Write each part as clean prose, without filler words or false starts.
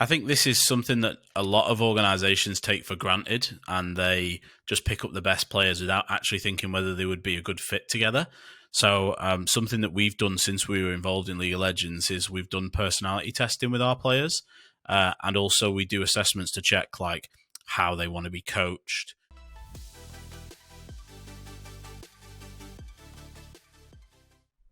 I think this is something that a lot of organizations take for granted, and they just pick up the best players without actually thinking whether they would be a good fit together. So something that we've done since we were involved in League of Legends is we've done personality testing with our players, and also we do assessments to check like how they want to be coached.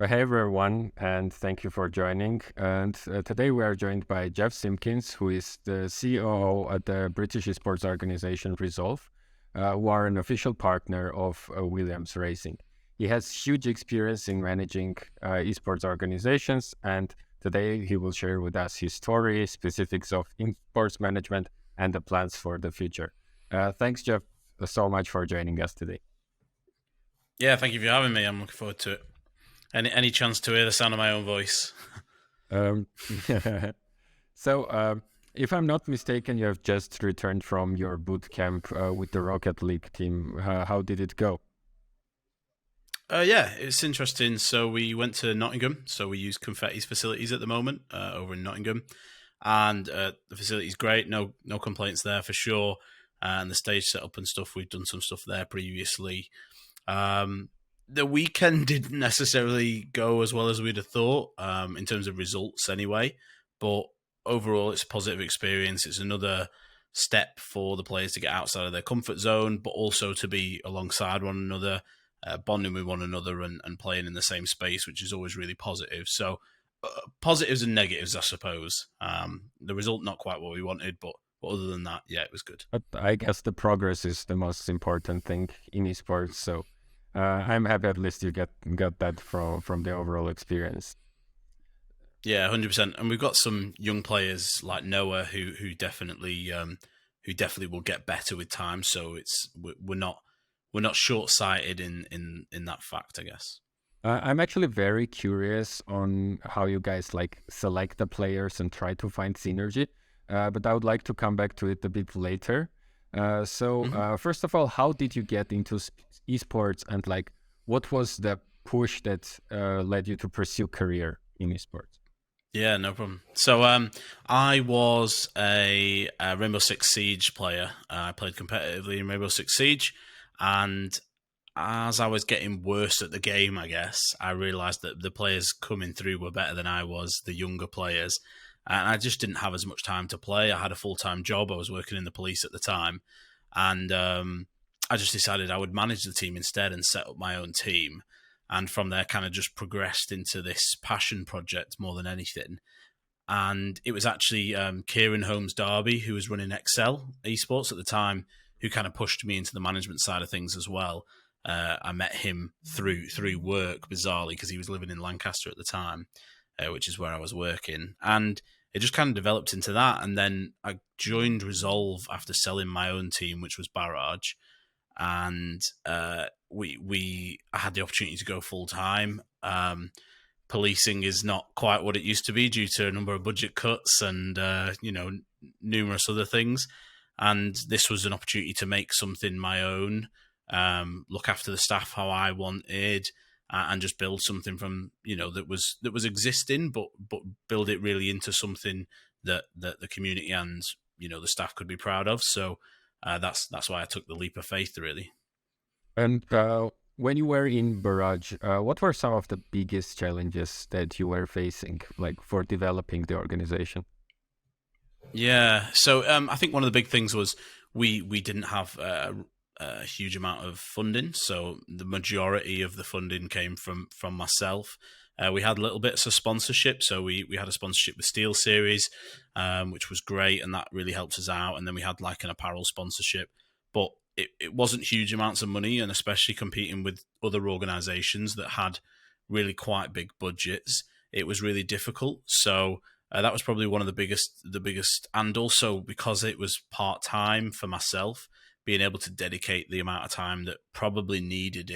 Hey everyone, and thank you for joining. And today we are joined by Jeff Simpkins, who is the COO at the British Esports organization Resolve, who are an official partner of Williams Racing. He has huge experience in managing esports organizations, and today he will share with us his story, specifics of esports management, and the plans for the future. Thanks, Jeff, so much for joining us today. Yeah, thank you for having me. I'm looking forward to it. Any chance to hear the sound of my own voice? So, if I'm not mistaken, you have just returned from your boot camp with the Rocket League team. How did it go? Yeah, it's interesting. So we went to Nottingham. So we use Confetti's facilities at the moment over in Nottingham, and the facility's great. No complaints there for sure. And the stage setup and stuff, we've done some stuff there previously. The weekend didn't necessarily go as well as we'd have thought in terms of results anyway, but overall it's a positive experience. It's another step for the players to get outside of their comfort zone, but also to be alongside one another, bonding with one another and playing in the same space, which is always really positive. So positives and negatives, I suppose. The result, not quite what we wanted, but other than that, yeah, it was good. But I guess the progress is the most important thing in esports, so I'm happy at least you got that from the overall experience. Yeah, 100%. And we've got some young players like Noah who definitely will get better with time. So we're not short sighted in that fact, I guess. I'm actually very curious on how you guys like select the players and try to find synergy, but I would like to come back to it a bit later. First of all, how did you get into esports, and like what was the push that led you to pursue career in esports? Yeah, no problem. So I was a Rainbow Six Siege player. I played competitively in Rainbow Six Siege, and as I was getting worse at the game, I guess, I realised that the players coming through were better than I was, the younger players. And I just didn't have as much time to play. I had a full-time job. I was working in the police at the time. And I just decided I would manage the team instead and set up my own team. And from there, kind of just progressed into this passion project more than anything. And it was actually Kieran Holmes Darby, who was running Excel Esports at the time, who kind of pushed me into the management side of things as well. I met him through work, bizarrely, because he was living in Lancaster at the time, which is where I was working. And it just kind of developed into that. And then I joined Resolve after selling my own team, which was Barrage. And I had the opportunity to go full time. Policing is not quite what it used to be due to a number of budget cuts and numerous other things. And this was an opportunity to make something my own, look after the staff how I wanted, and just build something from that was existing, but build it really into something that the community and the staff could be proud of. So that's why I took the leap of faith, really. And when you were in Barrage, what were some of the biggest challenges that you were facing, like for developing the organization? Yeah, so I think one of the big things was we didn't have a huge amount of funding, so the majority of the funding came from myself. We had little bits of sponsorship, so we had a sponsorship with Steel Series, which was great, and that really helped us out. And then we had like an apparel sponsorship, but it wasn't huge amounts of money, and especially competing with other organizations that had really quite big budgets, it was really difficult. So that was probably one of the biggest, and also because it was part-time for myself, being able to dedicate the amount of time that probably needed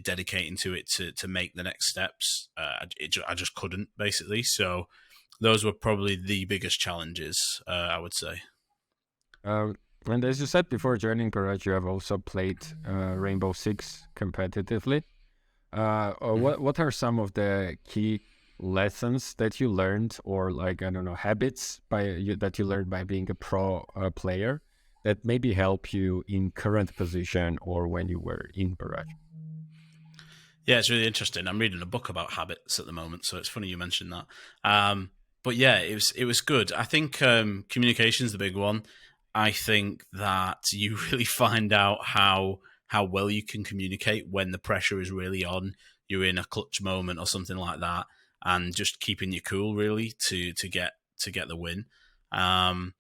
dedicating to it to make the next steps. I just couldn't, basically. So those were probably the biggest challenges, I would say. And as you said before joining Barrage, you have also played Rainbow Six competitively. What are some of the key lessons that you learned, or like, I don't know, habits that you learned by being a pro player that maybe help you in current position or when you were in Barrage? Yeah, it's really interesting. I'm reading a book about habits at the moment, so it's funny you mentioned that. But yeah, it was good. I think communication is the big one. I think that you really find out how well you can communicate when the pressure is really on. You're in a clutch moment or something like that, and just keeping your cool really to get the win. Um,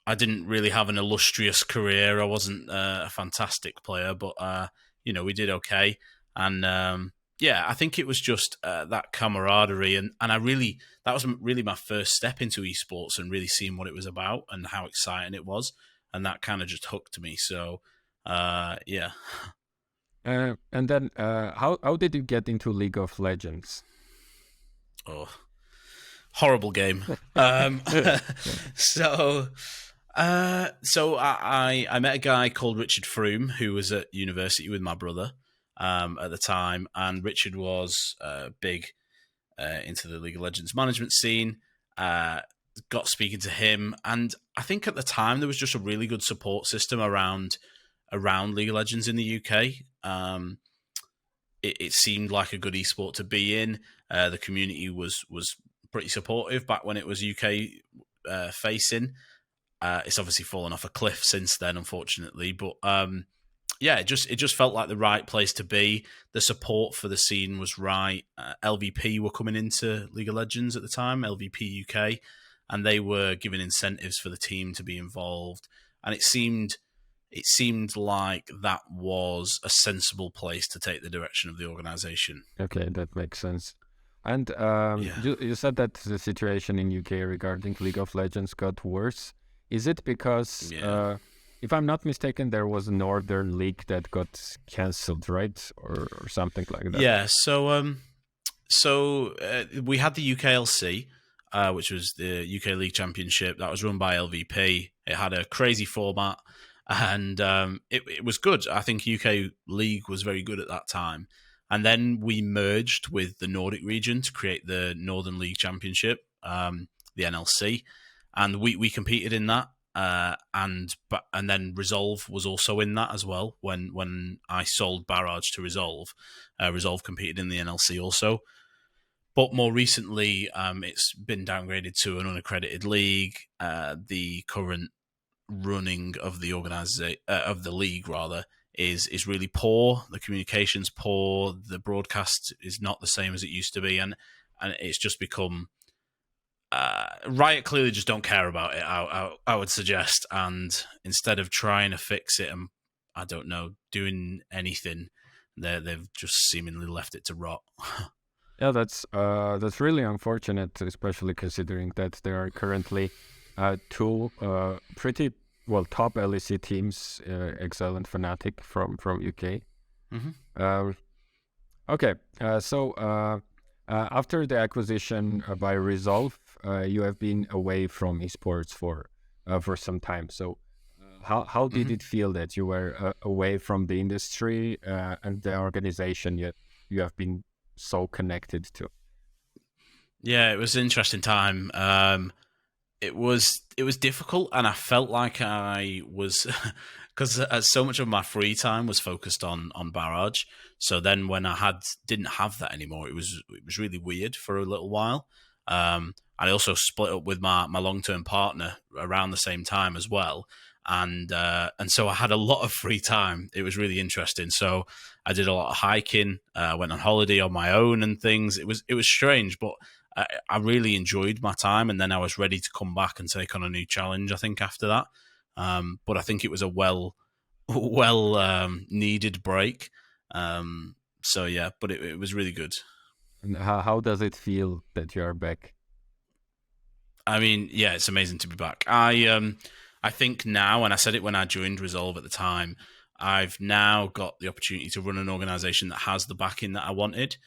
I didn't really have an illustrious career. I wasn't a fantastic player, but we did okay. And yeah, I think it was just that camaraderie, and that was really my first step into esports and really seeing what it was about and how exciting it was, and that kind of just hooked me. So yeah. And then, how did you get into League of Legends? Oh, horrible game. So I met a guy called Richard Froome who was at university with my brother at the time, and Richard was big into the League of Legends management scene. Got speaking to him, and I think at the time there was just a really good support system around League of Legends in the UK. It seemed like a good esport to be in. The community was pretty supportive back when it was UK facing. It's obviously fallen off a cliff since then, unfortunately. But yeah, it just felt like the right place to be. The support for the scene was right. LVP were coming into League of Legends at the time, LVP UK, and they were giving incentives for the team to be involved. And it seemed like that was a sensible place to take the direction of the organization. Okay, that makes sense. And Yeah. you said that the situation in UK regarding League of Legends got worse. Is it because, Yeah. if I'm not mistaken, there was a Northern League that got cancelled, right, or something like that? Yeah. So we had the UKLC, which was the UK League Championship. That was run by LVP. It had a crazy format, and it was good. I think UK League was very good at that time. And then we merged with the Nordic region to create the Northern League Championship, the NLC, and we competed in that. And then Resolve was also in that as well. When I sold Barrage to Resolve, Resolve competed in the NLC also. But more recently, it's been downgraded to an unaccredited league. The current running of the of the league rather is really poor. The communication's poor. The broadcast is not the same as it used to be, and it's just become. Riot clearly just don't care about it. I would suggest, and instead of trying to fix it and I don't know doing anything, they've just seemingly left it to rot. Yeah, that's really unfortunate, especially considering that there are currently two pretty well top LEC teams, Excel and Fnatic from UK. Mm-hmm. Okay, so after the acquisition by Resolve, you have been away from esports for some time. So how did it feel that you were away from the industry and the organization you have been so connected to? Yeah, it was an interesting time. It was difficult, and I felt like I was because so much of my free time was focused on Barrage. So then when I didn't have that anymore, it was really weird for a little while. I also split up with my long term partner around the same time as well, and so I had a lot of free time. It was really interesting. So I did a lot of hiking, went on holiday on my own and things. It was strange, but I really enjoyed my time, and then I was ready to come back and take on a new challenge. I think after that, but I think it was a well needed break. So yeah, but it was really good. And how does it feel that you are back? I mean, yeah, it's amazing to be back. I think now, and I said it when I joined Resolve at the time, I've now got the opportunity to run an organization that has the backing that I wanted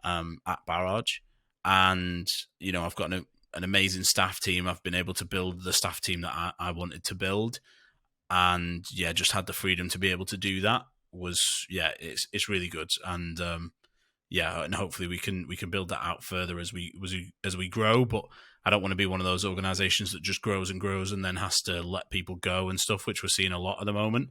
at Barrage. And I've got an amazing staff team. I've been able to build the staff team that I wanted to build, and just had the freedom to be able to do that. It's really good, and yeah, and hopefully we can build that out further as we grow. But I don't want to be one of those organizations that just grows and grows and then has to let people go and stuff, which we're seeing a lot at the moment.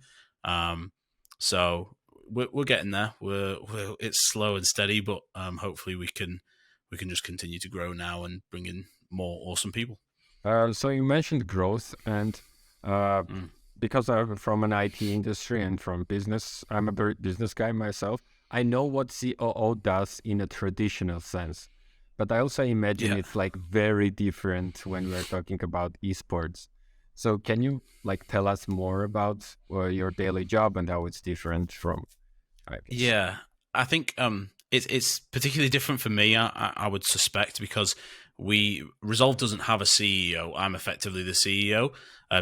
So we're getting there. It's slow and steady, but hopefully we can just continue to grow now and bring in more awesome people. So you mentioned growth, and because I'm from an IT industry and from business, I'm a very business guy myself. I know what COO does in a traditional sense, but I also imagine it's like very different when we're talking about esports. So can you like tell us more about your daily job and how it's different from, I guess? Yeah, I think it's particularly different for me. I would suspect because Resolve doesn't have a CEO. I'm effectively the CEO,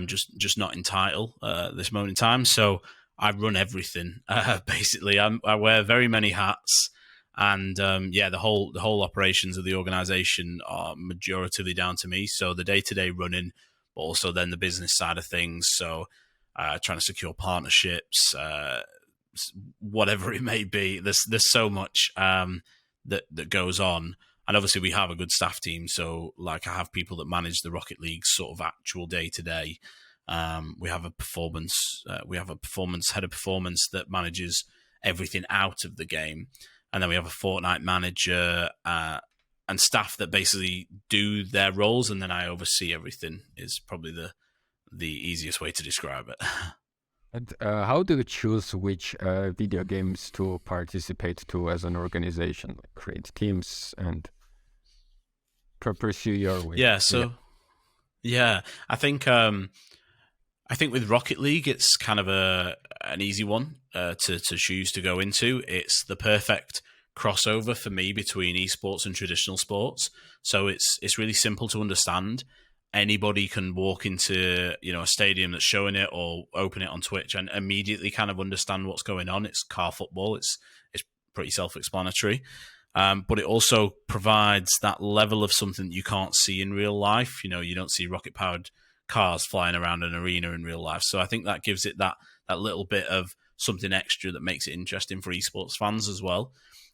just not in title at this moment in time. So I run everything. Basically, I wear very many hats, and the whole operations of the organization are majoritively down to me. So the day-to-day running, but also then the business side of things. So trying to secure partnerships. Whatever it may be, there's so much that goes on, and obviously we have a good staff team. So like I have people that manage the Rocket League sort of actual day to day. We have a performance head of performance that manages everything out of the game, and then we have a Fortnite manager and staff that basically do their roles, and then I oversee everything. Is probably the easiest way to describe it. And how do you choose which video games to participate to as an organization? Like create teams and pursue your way. Yeah, I think with Rocket League, it's kind of an easy one to choose to go into. It's the perfect crossover for me between esports and traditional sports. So it's really simple to understand. Anybody can walk into a stadium that's showing it or open it on Twitch and immediately kind of understand what's going on. It's car football. It's pretty self-explanatory, but it also provides that level of something that you can't see in real life. You don't see rocket-powered cars flying around an arena in real life. So I think that gives it that little bit of something extra that makes it interesting for esports fans as well.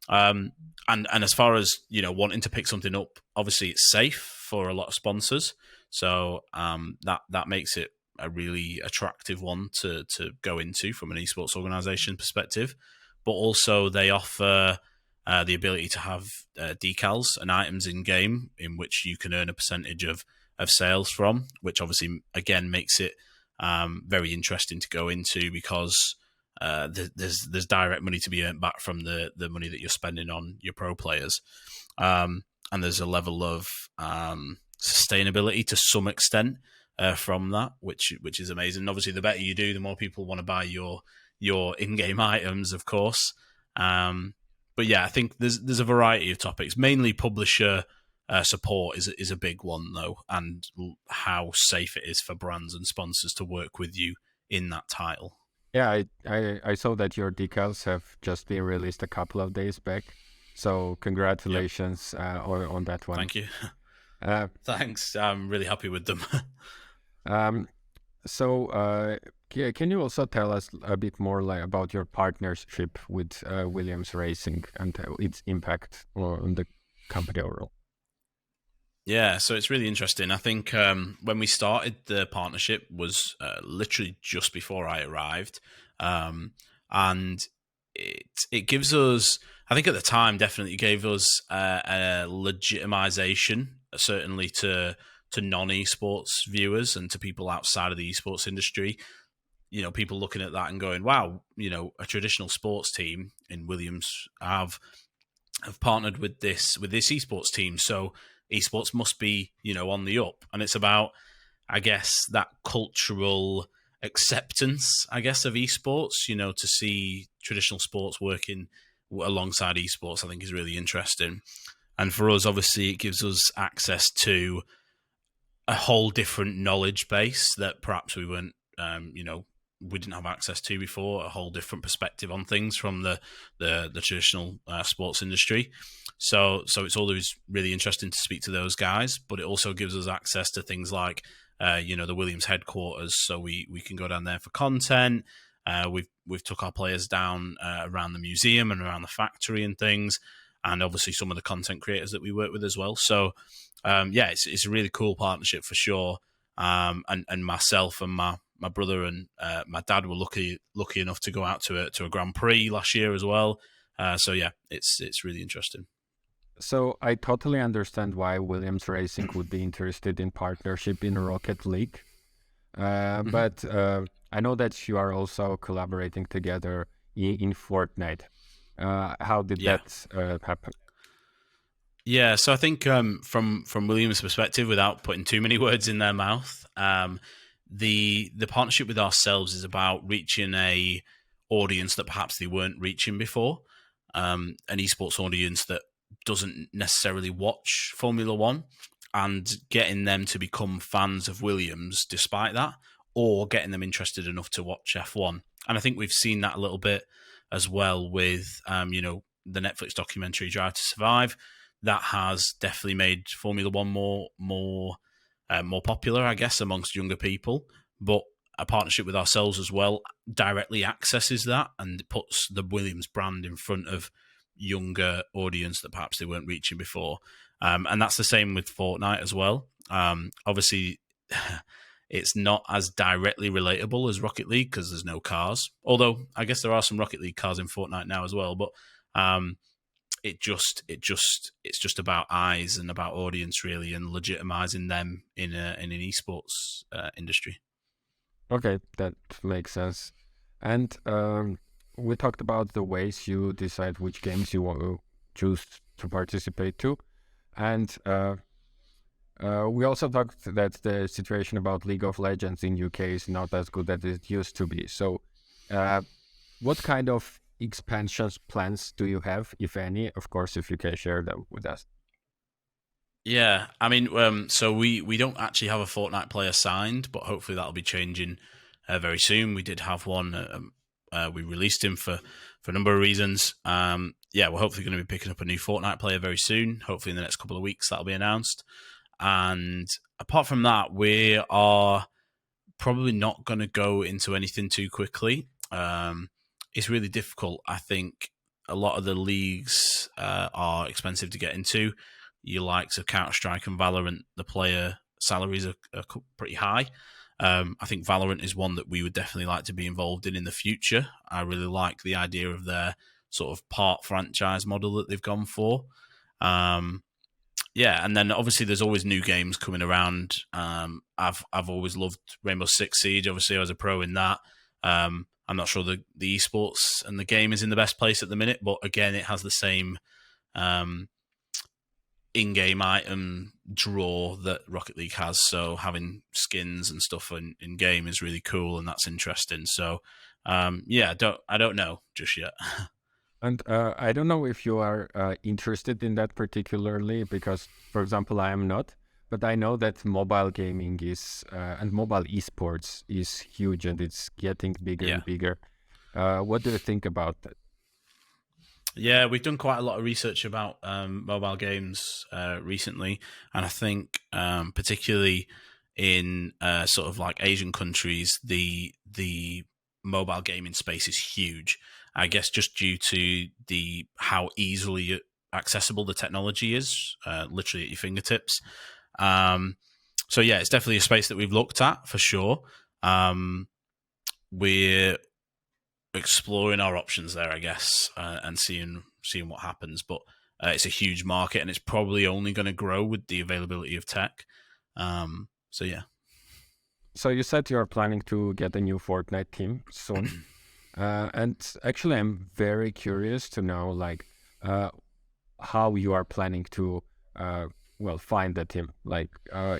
And as far as wanting to pick something up, obviously it's safe for a lot of sponsors. So that makes it a really attractive one to go into from an esports organization perspective. But also they offer the ability to have decals and items in game in which you can earn a percentage of sales from, which obviously again makes it very interesting to go into because there's direct money to be earned back from the money that you're spending on your pro players, and there's a level of sustainability to some extent from that, which is amazing. And obviously, the better you do, the more people want to buy your in-game items, of course. But yeah, I think there's a variety of topics. Mainly publisher support is a big one though, and how safe it is for brands and sponsors to work with you in that title. Yeah, I saw that your decals have just been released a couple of days back. So congratulations on that one. Thank you. Thanks. I'm really happy with them. So can you also tell us a bit more about your partnership with Williams Racing and its impact on the company overall? Yeah, so it's really interesting. I think when we started the partnership was literally just before I arrived, and it gives us, I think at the time, definitely gave us a legitimization, certainly to non-esports viewers and to people outside of the esports industry. People looking at that and going, "Wow, a traditional sports team in Williams have partnered with this esports team, so esports must be on the up." And it's about, I guess, that cultural acceptance, I guess, of esports. To see traditional sports working alongside esports, I think is really interesting. And for us, obviously, it gives us access to a whole different knowledge base that perhaps we weren't, we didn't have access to before. A whole different perspective on things from the traditional sports industry. So it's always really interesting to speak to those guys, but it also gives us access to things like, the Williams headquarters, so we can go down there for content. We've took our players down around the museum and around the factory and things. and obviously some of the content creators that we work with as well. So yeah, it's a really cool partnership for sure. And myself and my brother and my dad were lucky enough to go out to a Grand Prix last year as well. So yeah, it's really interesting. So I totally understand why Williams Racing would be interested in partnership in Rocket League. But I know that you are also collaborating together in Fortnite. How did Yeah. that happen? Yeah, so I think from Williams' perspective, without putting too many words in their mouth, the partnership with ourselves is about reaching a audience that perhaps they weren't reaching before, an esports audience that doesn't necessarily watch Formula One, and getting them to become fans of Williams despite that, or getting them interested enough to watch F1. And I think we've seen that a little bit as well with the Netflix documentary Drive to Survive. That has definitely made Formula One more popular, I guess, amongst younger people. But a partnership with ourselves as well directly accesses that and puts the Williams brand in front of younger audience that perhaps they weren't reaching before. And that's the same with Fortnite as well. Obviously, it's not as directly relatable as Rocket League because there's no cars. Although I guess there are some Rocket League cars in Fortnite now as well. But it's just about eyes and about audience really, and legitimizing them in an esports industry. Okay, that makes sense. And we talked about the ways you decide which games you want to choose to participate to, and we also talked that the situation about League of Legends in UK is not as good as it used to be. So, what kind of expansions plans do you have, if any? Of course, if you can share them with us. Yeah, I mean, so we don't actually have a Fortnite player signed, but hopefully that'll be changing very soon. We did have one. We released him for a number of reasons. Yeah, we're hopefully going to be picking up a new Fortnite player very soon. Hopefully in the next couple of weeks that'll be announced. And apart from that, we are probably not going to go into anything too quickly. It's really difficult. I think a lot of the leagues are expensive to get into. Your likes of Counter-Strike and Valorant, the player salaries are pretty high. I think Valorant is one that we would definitely like to be involved in the future. I really like the idea of their sort of part franchise model that they've gone for. Yeah, and then obviously there's always new games coming around. I've always loved Rainbow Six Siege. Obviously, I was a pro in that. I'm not sure the esports and the game is in the best place at the minute, but again, it has the same in-game item draw that Rocket League has. So having skins and stuff in game is really cool, and that's interesting. So yeah, I don't know just yet. And I don't know if you are interested in that particularly, because, for example, I am not. But I know that mobile gaming is and mobile esports is huge, and it's getting bigger and bigger. What do you think about that? Yeah, we've done quite a lot of research about mobile games recently, and I think particularly in sort of like Asian countries, the mobile gaming space is huge. I guess just due to how easily accessible the technology is, literally at your fingertips. So yeah, it's definitely a space that we've looked at for sure. We're exploring our options there, I guess, and seeing what happens. But it's a huge market, and it's probably only going to grow with the availability of tech. So yeah. So you said you are planning to get a new Fortnite team soon, and actually, I'm very curious to know, like, how you are planning to, find the team. Like,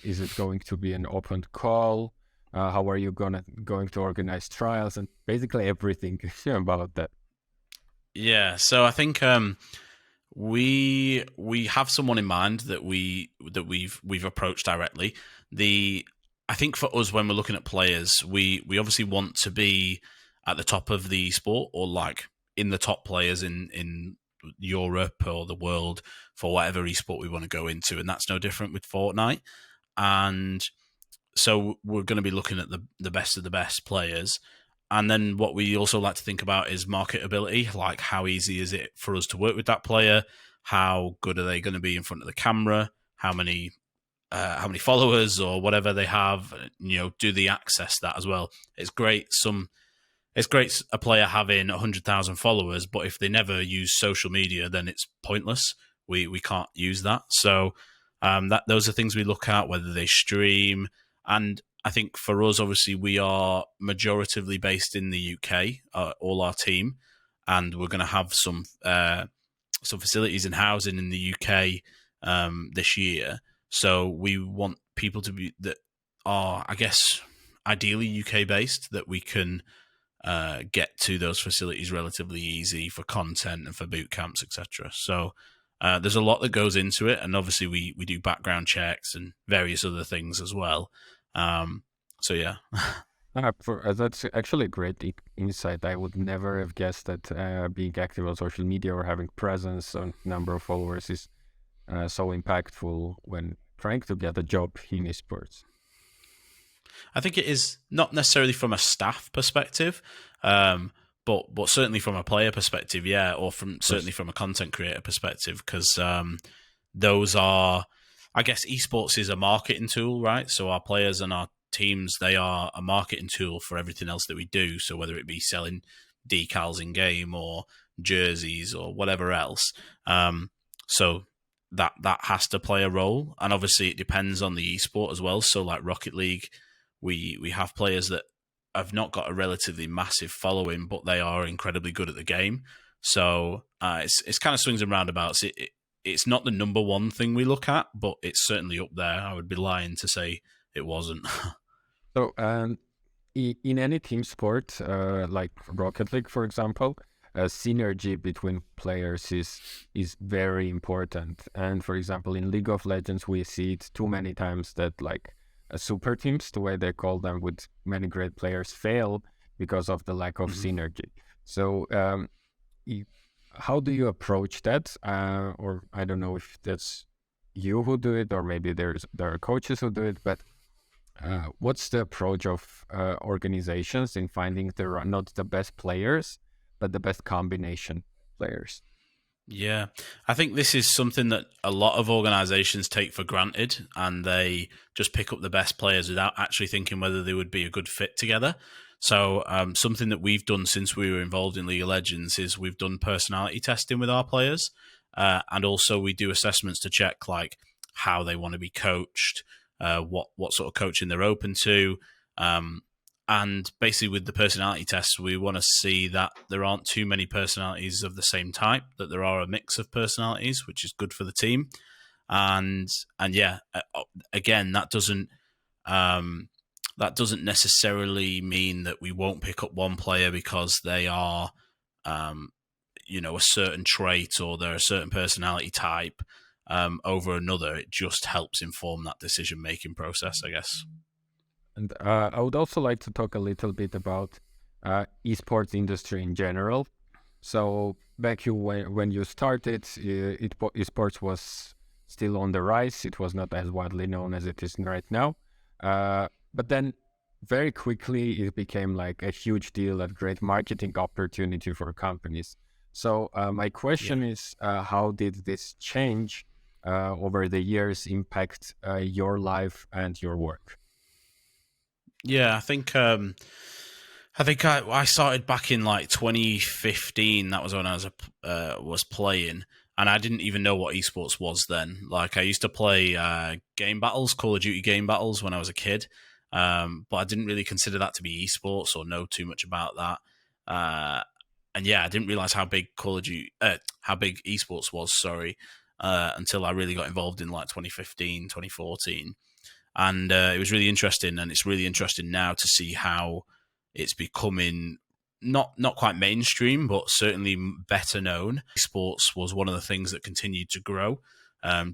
is it going to be an open call? How are you going to organize trials and basically everything about that? Yeah, so I think we have someone in mind that we've approached directly. I think for us, when we're looking at players, we obviously want to be at the top of the sport, or like in the top players in Europe or the world for whatever esport we want to go into, and that's no different with Fortnite. And so we're going to be looking at the best of the best players. And then what we also like to think about is marketability, like how easy is it for us to work with that player? how good are they going to be in front of the camera, how many followers or whatever they have, do they access that as well? It's great a player having 100,000 followers, but if they never use social media, then it's pointless. We can't use that. So those are things we look at, whether they stream. And I think for us, obviously, we are majoritively based in the UK, all our team, and we're going to have some facilities and housing in the UK this year. So we want people to be that are, I guess, ideally UK based, that we can get to those facilities relatively easy for content and for boot camps, etc. So there's a lot that goes into it, and obviously we do background checks and various other things as well. So yeah. That's actually a great insight. I would never have guessed that being active on social media or having presence on number of followers is so impactful when trying to get a job in esports. I think it is not necessarily from a staff perspective, but certainly from a player perspective, yeah, or certainly from a content creator perspective, because those are, I guess, esports is a marketing tool, right? So our players and our teams, they are a marketing tool for everything else that we do. So whether it be selling decals in game or jerseys or whatever else, so that has to play a role, and obviously it depends on the esport as well. So like Rocket League, we have players that have not got a relatively massive following, but they are incredibly good at the game. So it's kind of swings and roundabouts. It's not the number one thing we look at, but it's certainly up there. I would be lying to say it wasn't. So in any team sport, like Rocket League, for example, synergy between players is very important. And for example, in League of Legends, we see it too many times that like super teams, the way they call them, with many great players, fail because of the lack of synergy. So how do you approach that? Or I don't know if that's you who do it, or maybe there are coaches who do it, but what's the approach of organizations in finding there are not the best players, but the best combination players? Yeah, I think this is something that a lot of organizations take for granted, and they just pick up the best players without actually thinking whether they would be a good fit together. So something that we've done since we were involved in League of Legends is we've done personality testing with our players, and also we do assessments to check like how they want to be coached, what sort of coaching they're open to. And basically with the personality tests, we want to see that there aren't too many personalities of the same type, that there are a mix of personalities, which is good for the team. And yeah, again, that doesn't necessarily mean that we won't pick up one player because they are, a certain trait or they're a certain personality type over another. It just helps inform that decision-making process, I guess. And I would also like to talk a little bit about esports industry in general. So back when you started, esports was still on the rise. It was not as widely known as it is right now. But then very quickly, it became like a huge deal, a great marketing opportunity for companies. So my question is, how did this change over the years impact your life and your work? Yeah, I think I started back in like 2015. That was when I was playing, and I didn't even know what esports was then. Like I used to play game battles, Call of Duty game battles when I was a kid, but I didn't really consider that to be esports or know too much about that. And yeah, I didn't realize how big how big esports was. Sorry, until I really got involved in like 2015, 2014. And it was really interesting, and it's really interesting now to see how it's becoming not quite mainstream, but certainly better known. Sports was one of the things that continued to grow,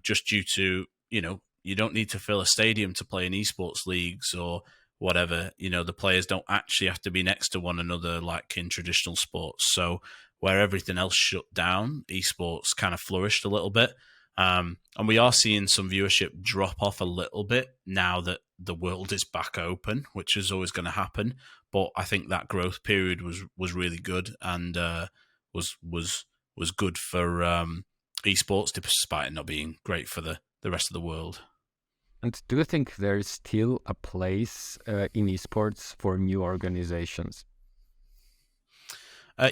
just due to, you don't need to fill a stadium to play in esports leagues or whatever. The players don't actually have to be next to one another like in traditional sports. So where everything else shut down, esports kind of flourished a little bit. And we are seeing some viewership drop off a little bit now that the world is back open, which is always going to happen. But I think that growth period was really good and was good for esports, despite it not being great for the rest of the world. And do you think there is still a place in esports for new organizations?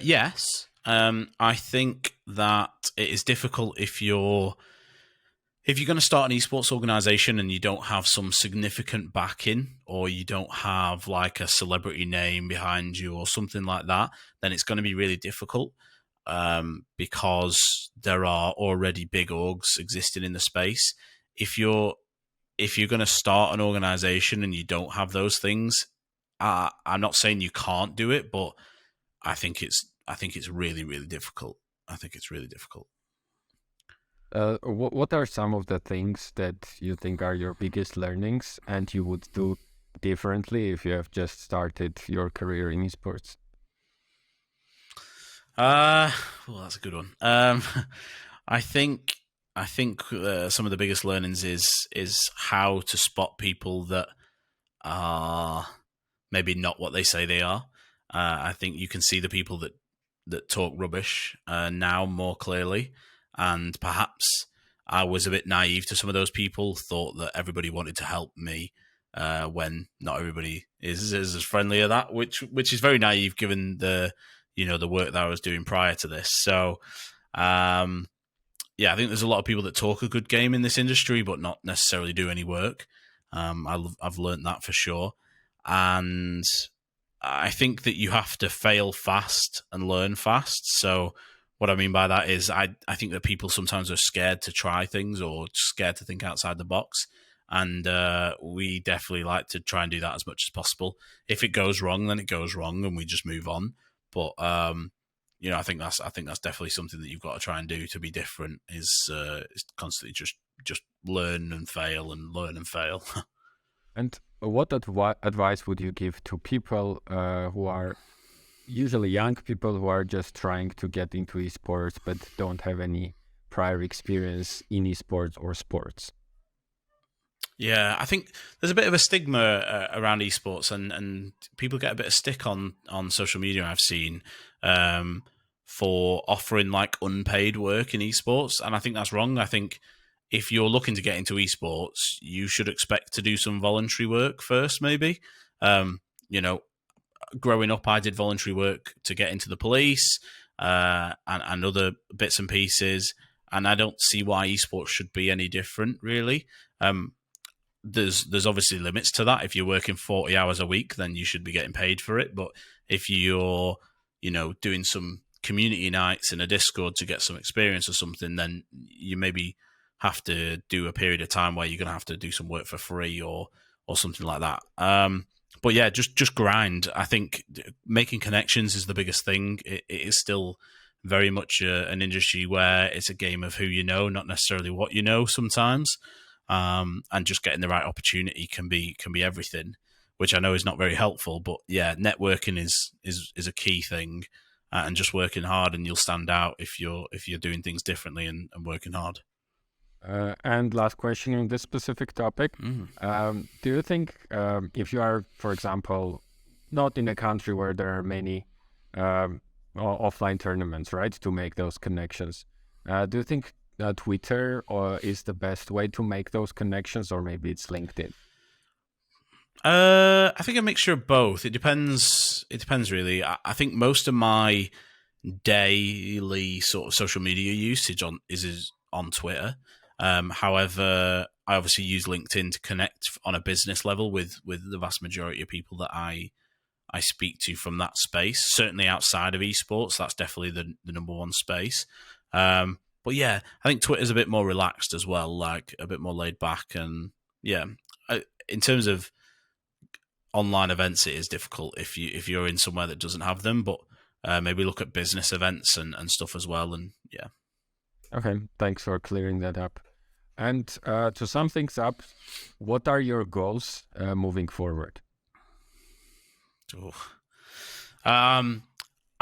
Yes. I think that it is difficult if you're going to start an esports organization and you don't have some significant backing, or you don't have like a celebrity name behind you or something like that, then it's going to be really difficult, because there are already big orgs existing in the space. If you're going to start an organization and you don't have those things, I'm not saying you can't do it, but I think it's really, really difficult. I think it's really difficult. What are some of the things that you think are your biggest learnings and you would do differently if you have just started your career in esports? Well, that's a good one. I think some of the biggest learnings is how to spot people that are maybe not what they say they are. I think you can see the people that talk rubbish now more clearly, and perhaps I was a bit naive to some of those people. Thought that everybody wanted to help me, when not everybody is as friendly as that, which is very naive given the work that I was doing prior to this. So, yeah, I think there's a lot of people that talk a good game in this industry, but not necessarily do any work. I've learned that for sure. And I think that you have to fail fast and learn fast. So what I mean by that is I think that people sometimes are scared to try things or scared to think outside the box. And we definitely like to try and do that as much as possible. If it goes wrong, then it goes wrong and we just move on. But I think that's definitely something that you've got to try and do to be different. Is constantly just learn and fail and learn and fail. And what advice would you give to people who are usually young people who are just trying to get into esports but don't have any prior experience in esports or sports? Yeah, I think there's a bit of a stigma around esports, and people get a bit of stick on social media. I've seen for offering like unpaid work in esports, and I think that's wrong. I think if you're looking to get into esports, you should expect to do some voluntary work first, maybe. Growing up, I did voluntary work to get into the police and other bits and pieces, and I don't see why esports should be any different, really. There's obviously limits to that. If you're working 40 hours a week, then you should be getting paid for it. But if you're, doing some community nights in a Discord to get some experience or something, then you maybe have to do a period of time where you're going to have to do some work for free or something like that. But yeah, just grind. I think making connections is the biggest thing. It is still very much an industry where it's a game of who you know, not necessarily what you know sometimes. And just getting the right opportunity can be everything, which I know is not very helpful. But yeah, networking is a key thing, and just working hard, and you'll stand out if you're doing things differently and working hard. And last question on this specific topic. Do you think if you are, for example, not in a country where there are many offline tournaments, right, to make those connections, do you think Twitter is the best way to make those connections, or maybe it's LinkedIn? I think a mixture of both. It depends really. I think most of my daily sort of social media usage is on Twitter. However, I obviously use LinkedIn to connect on a business level with the vast majority of people that I speak to from that space. Certainly outside of esports, that's definitely the number one space. But yeah, I think Twitter's a bit more relaxed as well, like a bit more laid back. And yeah, in terms of online events, it is difficult if you're in somewhere that doesn't have them. But maybe look at business events and stuff as well. And yeah. Okay, thanks for clearing that up. And to sum things up, what are your goals moving forward?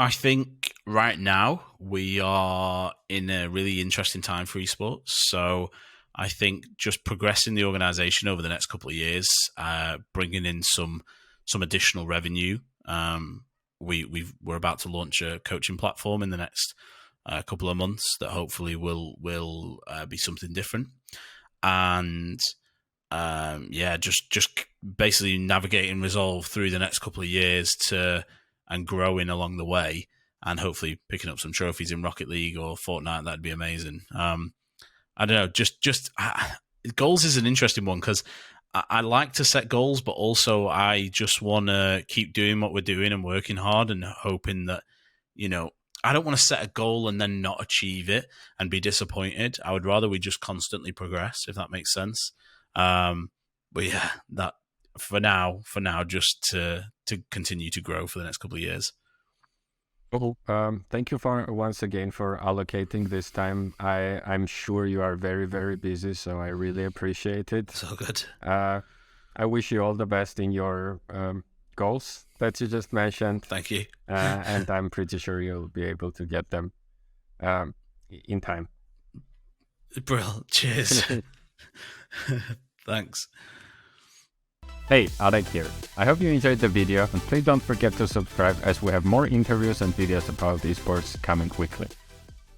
I think right now we are in a really interesting time for esports. So I think just progressing the organization over the next couple of years, bringing in some additional revenue. We're about to launch a coaching platform in the next a couple of months that hopefully will be something different. And just basically navigating Resolve through the next couple of years and growing along the way, and hopefully picking up some trophies in Rocket League or Fortnite. That'd be amazing. I don't know. Goals is an interesting one because I like to set goals, but also I just want to keep doing what we're doing and working hard and hoping that, I don't want to set a goal and then not achieve it and be disappointed. I would rather we just constantly progress, if that makes sense. But yeah, that for now, just to continue to grow for the next couple of years. Cool. Thank you once again for allocating this time. I'm sure you are very, very busy, so I really appreciate it. So good. I wish you all the best in your goals that you just mentioned. Thank you. And I'm pretty sure you'll be able to get them in time. Brill. Cheers. Thanks. Hey, Alec here. I hope you enjoyed the video, and please don't forget to subscribe as we have more interviews and videos about esports coming quickly.